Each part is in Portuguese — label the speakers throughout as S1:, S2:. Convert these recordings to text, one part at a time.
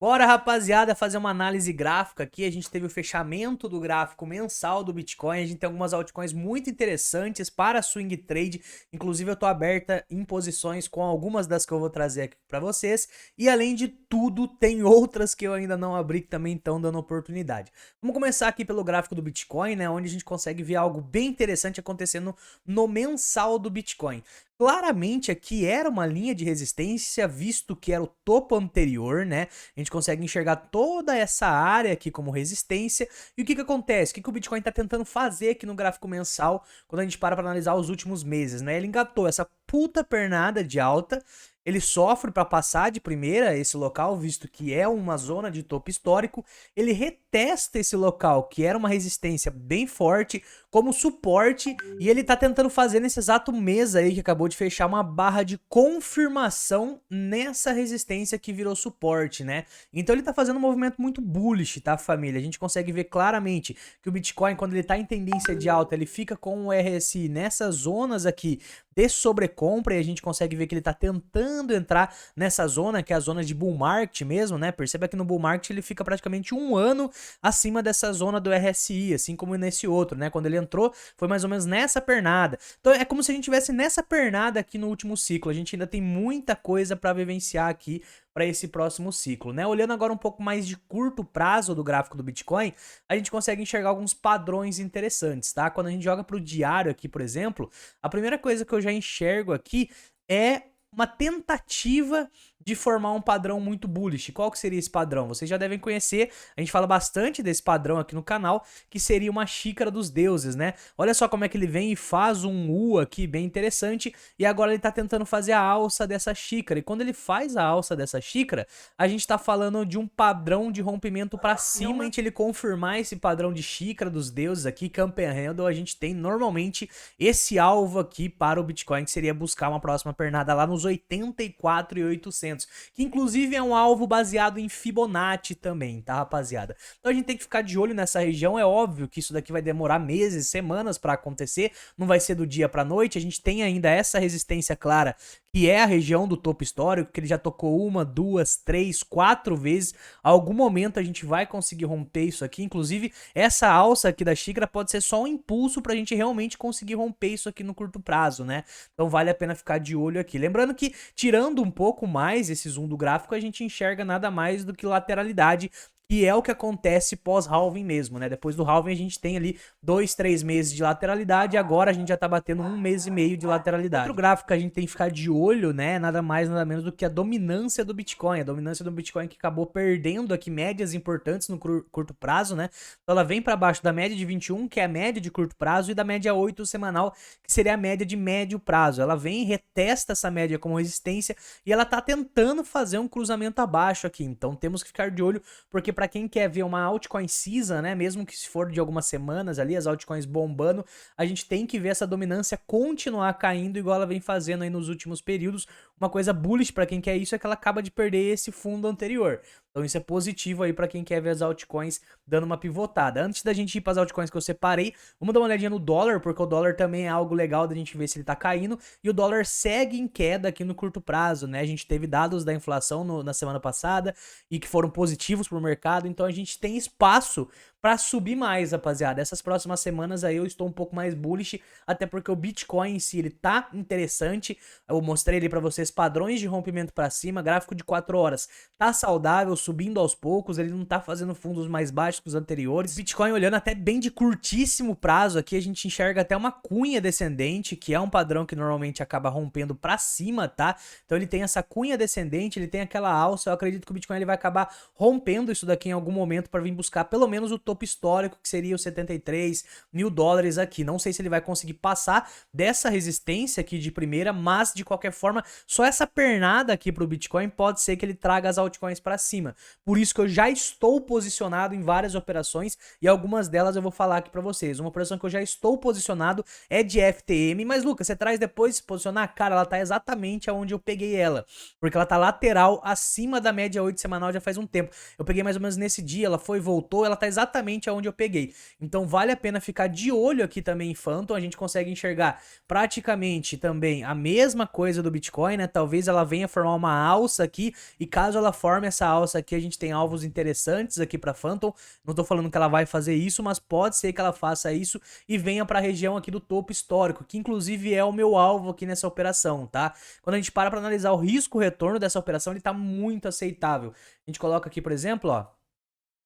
S1: Bora, rapaziada, fazer uma análise gráfica aqui. A gente teve o fechamento do gráfico mensal do Bitcoin. A gente tem algumas altcoins muito interessantes para swing trade. Inclusive, eu tô aberta em posições com algumas das que eu vou trazer aqui para vocês. E além de tudo, tem outras que eu ainda não abri que também estão dando oportunidade. Vamos começar aqui pelo gráfico do Bitcoin, né? Onde a gente consegue ver algo bem interessante acontecendo no mensal do Bitcoin. Claramente aqui era uma linha de resistência, visto que era o topo anterior, né? A gente consegue enxergar toda essa área aqui como resistência. E o que que acontece? O que que o Bitcoin está tentando fazer aqui no gráfico mensal quando a gente para analisar os últimos meses, né? Ele engatou essa puta pernada de alta. Ele sofre para passar de primeira esse local, visto que é uma zona de topo histórico. Ele retesta esse local, que era uma resistência bem forte, como suporte. E ele tá tentando fazer nesse exato mês aí, que acabou de fechar, uma barra de confirmação nessa resistência que virou suporte, né? Então ele tá fazendo um movimento muito bullish, tá, família? A gente consegue ver claramente que o Bitcoin, quando ele tá em tendência de alta, ele fica com o RSI nessas zonas aqui de sobrecompra, e a gente consegue ver que ele tá tentando entrar nessa zona, que é a zona de bull market mesmo, né? Perceba que no bull market ele fica praticamente um ano acima dessa zona do RSI, assim como nesse outro, né? Quando ele entrou, foi mais ou menos nessa pernada. Então é como se a gente tivesse nessa pernada aqui no último ciclo. A gente ainda tem muita coisa para vivenciar aqui para esse próximo ciclo, né? Olhando agora um pouco mais de curto prazo do gráfico do Bitcoin, a gente consegue enxergar alguns padrões interessantes, tá? Quando a gente joga para o diário aqui, por exemplo, a primeira coisa que eu já enxergo aqui é uma tentativa de formar um padrão muito bullish. Qual que seria esse padrão? Vocês já devem conhecer, a gente fala bastante desse padrão aqui no canal, que seria uma xícara dos deuses, né? Olha só como é que ele vem e faz um U aqui bem interessante, e agora ele tá tentando fazer a alça dessa xícara. E quando ele faz a alça dessa xícara, a gente tá falando de um padrão de rompimento para cima. E ele confirmar esse padrão de xícara dos deuses aqui, Campen Handle, a gente tem normalmente esse alvo aqui para o Bitcoin, que seria buscar uma próxima pernada lá nos 84.800, que inclusive é um alvo baseado em Fibonacci também, tá, rapaziada? Então a gente tem que ficar de olho nessa região. É óbvio que isso daqui vai demorar meses, semanas para acontecer, não vai ser do dia para noite. A gente tem ainda essa resistência clara, que é a região do topo histórico, que ele já tocou uma, duas, três, quatro vezes. A algum momento a gente vai conseguir romper isso aqui. Inclusive, essa alça aqui da xícara pode ser só um impulso pra gente realmente conseguir romper isso aqui no curto prazo, né? Então vale a pena ficar de olho aqui. Lembrando que, tirando um pouco mais esse zoom do gráfico, a gente enxerga nada mais do que lateralidade, que é o que acontece pós-halving mesmo, né? Depois do halving a gente tem ali 2, 3 meses de lateralidade, e agora a gente já tá batendo 1 mês e meio de lateralidade. Outro gráfico que a gente tem que ficar de olho, né? Nada mais, nada menos do que a dominância do Bitcoin. A dominância do Bitcoin que acabou perdendo aqui médias importantes no curto prazo, né? Então ela vem para baixo da média de 21, que é a média de curto prazo, e da média 8 semanal, que seria a média de médio prazo. Ela vem e retesta essa média como resistência, e ela tá tentando fazer um cruzamento abaixo aqui. Então temos que ficar de olho, porque para quem quer ver uma altcoin season, né, mesmo que se for de algumas semanas ali, as altcoins bombando, a gente tem que ver essa dominância continuar caindo igual ela vem fazendo aí nos últimos períodos. Uma coisa bullish para quem quer isso é que ela acaba de perder esse fundo anterior. Então isso é positivo aí para quem quer ver as altcoins dando uma pivotada. Antes da gente ir para as altcoins que eu separei, vamos dar uma olhadinha no dólar, porque o dólar também é algo legal da gente ver se ele tá caindo, e o dólar segue em queda aqui no curto prazo, né? A gente teve dados da inflação na semana passada e que foram positivos pro mercado, então a gente tem espaço para subir mais, rapaziada. Essas próximas semanas aí eu estou um pouco mais bullish, até porque o Bitcoin em si ele tá interessante. Eu mostrei ali para vocês padrões de rompimento para cima, gráfico de 4 horas. Tá saudável, subindo aos poucos, ele não tá fazendo fundos mais baixos que os anteriores. Bitcoin olhando até bem de curtíssimo prazo aqui, a gente enxerga até uma cunha descendente, que é um padrão que normalmente acaba rompendo para cima, tá? Então ele tem essa cunha descendente, ele tem aquela alça. Eu acredito que o Bitcoin ele vai acabar rompendo isso daqui em algum momento para vir buscar pelo menos o topo histórico, que seria os 73 mil dólares aqui. Não sei se ele vai conseguir passar dessa resistência aqui de primeira, mas de qualquer forma, só essa pernada aqui pro Bitcoin pode ser que ele traga as altcoins para cima. Por isso que eu já estou posicionado em várias operações, e algumas delas eu vou falar aqui para vocês. Uma operação que eu já estou posicionado é de FTM, mas Lucas, você traz depois de se posicionar? Cara, ela tá exatamente aonde eu peguei ela, porque ela tá lateral acima da média 8 semanal já faz um tempo. Eu peguei mais ou menos nesse dia, ela foi e voltou, ela tá exatamente aonde eu peguei. Então vale a pena ficar de olho aqui também em Phantom, a gente consegue enxergar praticamente também a mesma coisa do Bitcoin, né? Talvez ela venha formar uma alça aqui, e caso ela forme essa alça aqui, a gente tem alvos interessantes aqui para Phantom. Não tô falando que ela vai fazer isso, mas pode ser que ela faça isso e venha para a região aqui do topo histórico, que inclusive é o meu alvo aqui nessa operação, tá? Quando a gente para analisar o risco-retorno dessa operação, ele tá muito aceitável. A gente coloca aqui, por exemplo, ó,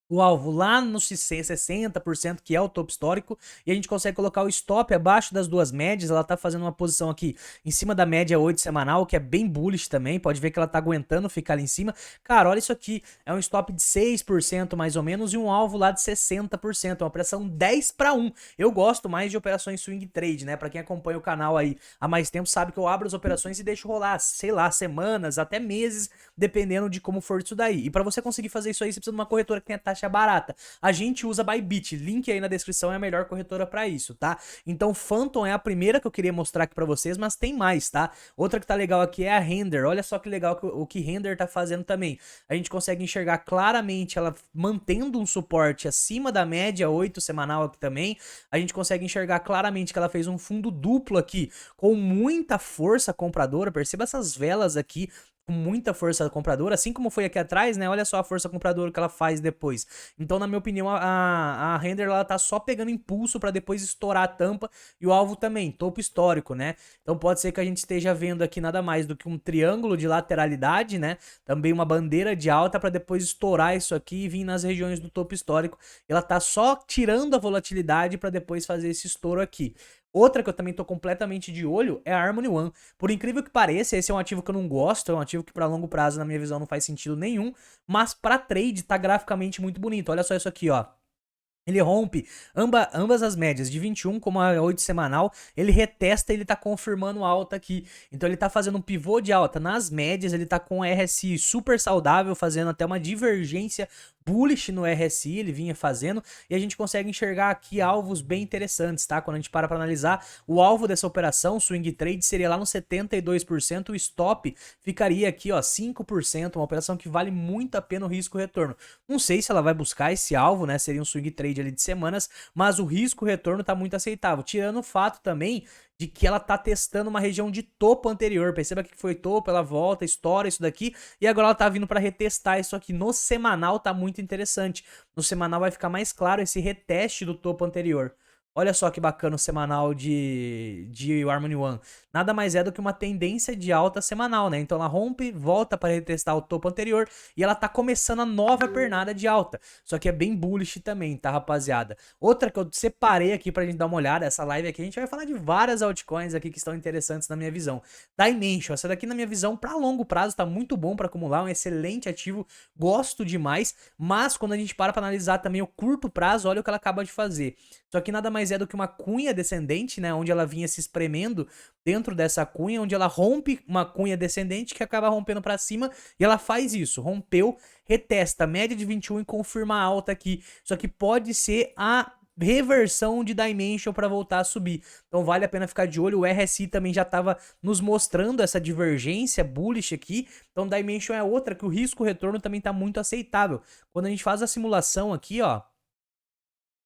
S1: o alvo lá no 60%, que é o topo histórico, e a gente consegue colocar o stop abaixo das duas médias. Ela tá fazendo uma posição aqui em cima da média 8 semanal, que é bem bullish também, pode ver que ela tá aguentando ficar ali em cima. Cara, olha isso aqui, é um stop de 6% mais ou menos e um alvo lá de 60%, uma operação 10-1. Eu gosto mais de operações swing trade, né? Pra quem acompanha o canal aí há mais tempo sabe que eu abro as operações e deixo rolar, sei lá, semanas, até meses, dependendo de como for isso daí. E pra você conseguir fazer isso aí, você precisa de uma corretora que tenha taxa barata. A gente usa Bybit, link aí na descrição, é a melhor corretora para isso, tá? Então Phantom é a primeira que eu queria mostrar aqui para vocês, mas tem mais, tá? Outra que tá legal aqui é a Render. Olha só que legal o que Render tá fazendo também. A gente consegue enxergar claramente ela mantendo um suporte acima da média 8 semanal aqui também. A gente consegue enxergar claramente que ela fez um fundo duplo aqui com muita força compradora. Perceba essas velas aqui com muita força compradora, assim como foi aqui atrás, né? Olha só a força compradora que ela faz depois. Então, na minha opinião, a Render, ela tá só pegando impulso para depois estourar a tampa, e o alvo também, topo histórico, né? Então pode ser que a gente esteja vendo aqui nada mais do que um triângulo de lateralidade, né? Também uma bandeira de alta para depois estourar isso aqui e vir nas regiões do topo histórico. Ela tá só tirando a volatilidade para depois fazer esse estouro aqui. Outra que eu também tô completamente de olho é a Harmony One. Por incrível que pareça, esse é um ativo que eu não gosto, é um ativo que para longo prazo, na minha visão, não faz sentido nenhum, mas para trade tá graficamente muito bonito. Olha só isso aqui, ó. Ele rompe ambas as médias de 21 como a 8 semanal, ele retesta e ele tá confirmando alta aqui. Então ele tá fazendo um pivô de alta nas médias, ele tá com o RSI super saudável, fazendo até uma divergência bullish no RSI, ele vinha fazendo, e a gente consegue enxergar aqui alvos bem interessantes, tá? Quando a gente para analisar, o alvo dessa operação, swing trade, seria lá no 72%, o stop ficaria aqui, ó, 5%, uma operação que vale muito a pena o risco-retorno. Não sei se ela vai buscar esse alvo, né? Seria um swing trade ali de semanas, mas o risco-retorno tá muito aceitável, tirando o fato também de que ela tá testando uma região de topo anterior. Perceba que foi topo, ela volta, estoura isso daqui, e agora ela tá vindo para retestar isso aqui. No semanal tá muito interessante. No semanal vai ficar mais claro esse reteste do topo anterior. Olha só que bacana o semanal de Harmony One. Nada mais é do que uma tendência de alta semanal, né? Então ela rompe, volta para retestar o topo anterior e ela tá começando a nova pernada de alta. Só que é bem bullish também, tá, rapaziada? Outra que eu separei aqui pra gente dar uma olhada, essa live aqui, a gente vai falar de várias altcoins aqui que estão interessantes na minha visão. Dimension, essa daqui na minha visão, pra longo prazo, tá muito bom pra acumular, um excelente ativo, gosto demais, mas quando a gente para pra analisar também o curto prazo, olha o que ela acaba de fazer. Só que nada mais é do que uma cunha descendente, né, onde ela vinha se espremendo dentro dessa cunha, onde ela rompe uma cunha descendente que acaba rompendo para cima, e ela faz isso, rompeu, retesta, média de 21 e confirma a alta aqui. Só que pode ser a reversão de Dimension para voltar a subir. Então vale a pena ficar de olho. O RSI também já estava nos mostrando essa divergência bullish aqui. Então Dimension é outra que o risco-retorno também está muito aceitável. Quando a gente faz a simulação aqui, ó,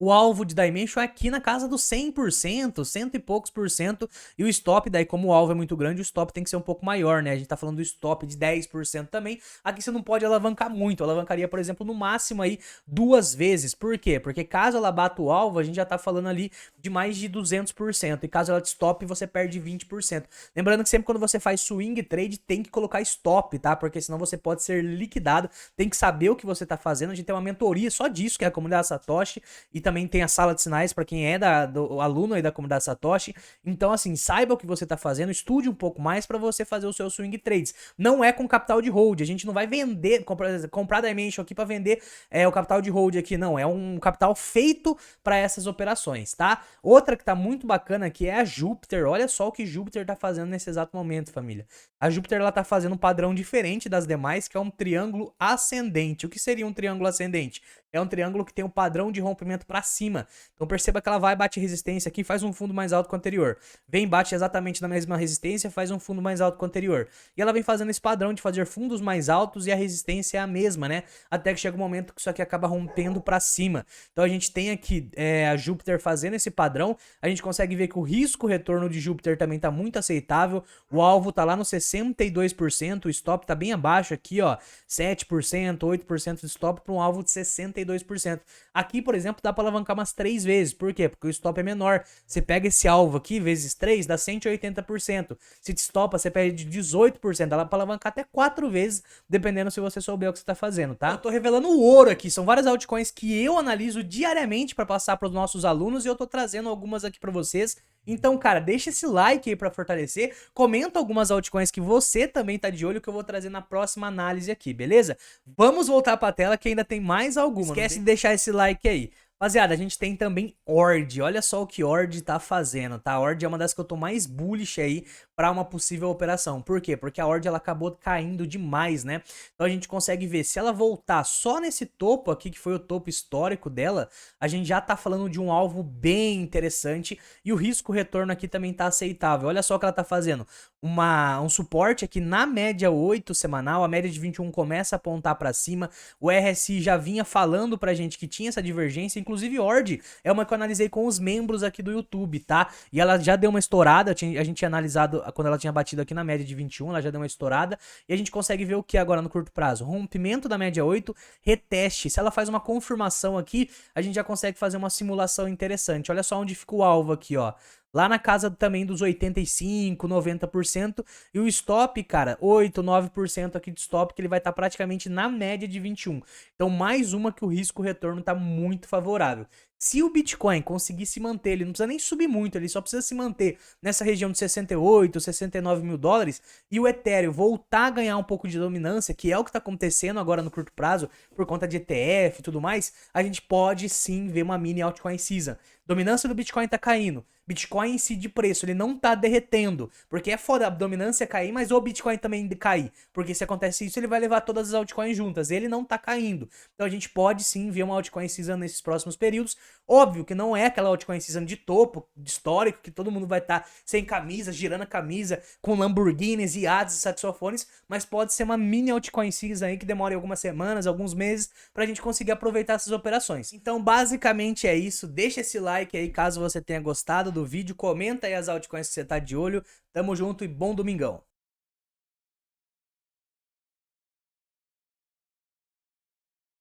S1: o alvo de Dimension é aqui na casa dos 100%, cento e poucos por cento, e o stop, daí como o alvo é muito grande, o stop tem que ser um pouco maior, né? A gente tá falando do stop de 10% também, aqui você não pode alavancar muito, alavancaria, por exemplo, no máximo aí 2 vezes. Por quê? Porque caso ela bata o alvo, a gente já tá falando ali de mais de 200%, e caso ela te stop, você perde 20%. Lembrando que sempre quando você faz swing trade, tem que colocar stop, tá? Porque senão você pode ser liquidado, tem que saber o que você tá fazendo, a gente tem uma mentoria só disso, que é a comunidade Satoshi, e também tem a sala de sinais para quem é do aluno aí da comunidade Satoshi. Então, assim, saiba o que você tá fazendo, estude um pouco mais para você fazer o seu swing trades. Não é com capital de hold, a gente não vai vender, comprar Dimension aqui para vender o capital de hold aqui, não. É um capital feito para essas operações, tá? Outra que tá muito bacana aqui é a Júpiter. Olha só o que Júpiter tá fazendo nesse exato momento, família. A Júpiter, ela tá fazendo um padrão diferente das demais, que é um triângulo ascendente. O que seria um triângulo ascendente? é um triângulo que tem um padrão de rompimento para cima. Então perceba que ela vai, bate resistência aqui, faz um fundo mais alto que o anterior. Vem, bate exatamente na mesma resistência, faz um fundo mais alto que o anterior. E ela vem fazendo esse padrão de fazer fundos mais altos e a resistência é a mesma, né? Até que chega um momento que isso aqui acaba rompendo para cima. Então a gente tem aqui a Júpiter fazendo esse padrão. A gente consegue ver que o risco retorno de Júpiter também tá muito aceitável. O alvo tá lá no 62%, o stop tá bem abaixo aqui, ó, 7%, 8% de stop para um alvo de 62%. Aqui, por exemplo, dá para alavancar umas 3 vezes. Por quê? Porque o stop é menor. Você pega esse alvo aqui, vezes 3, dá 180%. Se te stopa, você perde 18%. Dá para alavancar até 4 vezes, dependendo se você souber o que você tá fazendo, tá? Eu tô revelando o ouro aqui. São várias altcoins que eu analiso diariamente para passar para os nossos alunos e eu tô trazendo algumas aqui para vocês. Então, cara, deixa esse like aí pra fortalecer, comenta algumas altcoins que você também tá de olho que eu vou trazer na próxima análise aqui, beleza? Vamos voltar pra tela que ainda tem mais alguma. Esquece de deixar esse like aí. Rapaziada, a gente tem também Ord. Olha só o que Ord tá fazendo, tá? A Ord é uma das que eu tô mais bullish aí para uma possível operação. Por quê? Porque a Ord ela acabou caindo demais, né? Então a gente consegue ver, se ela voltar só nesse topo aqui, que foi o topo histórico dela, a gente já tá falando de um alvo bem interessante e o risco retorno aqui também tá aceitável. Olha só o que ela tá fazendo. Um suporte aqui na média 8 semanal, a média de 21 começa a apontar para cima, o RSI já vinha falando pra gente que tinha essa divergência, inclusive Ord é uma que eu analisei com os membros aqui do YouTube, tá? E ela já deu uma estourada, a gente tinha analisado quando ela tinha batido aqui na média de 21, ela já deu uma estourada, e a gente consegue ver o que agora no curto prazo? Rompimento da média 8, reteste, se ela faz uma confirmação aqui, a gente já consegue fazer uma simulação interessante. Olha só onde fica o alvo aqui, ó. Lá na casa também dos 85%, 90%. E o stop, cara, 8%, 9% aqui de stop, que ele vai estar praticamente na média de 21%. Então, mais uma que o risco-retorno está muito favorável. Se o Bitcoin conseguir se manter, ele não precisa nem subir muito, ele só precisa se manter nessa região de 68, 69 mil dólares, e o Ethereum voltar a ganhar um pouco de dominância, que é o que está acontecendo agora no curto prazo, por conta de ETF e tudo mais, a gente pode sim ver uma mini altcoin season. Dominância do Bitcoin está caindo. Bitcoin em si de preço, ele não tá derretendo, porque é foda a dominância cair, mas o Bitcoin também cair, porque se acontece isso, ele vai levar todas as altcoins juntas, ele não tá caindo. Então a gente pode sim ver uma altcoin season nesses próximos períodos. Óbvio que não é aquela altcoin season de topo, de histórico, que todo mundo vai estar sem camisa, girando a camisa, com Lamborghinis, iates e saxofones, mas pode ser uma mini altcoin season aí que demore algumas semanas, alguns meses, pra gente conseguir aproveitar essas operações. Então basicamente é isso, deixa esse like aí caso você tenha gostado do vídeo, comenta aí as altcoins que você tá de olho, tamo junto e bom domingão.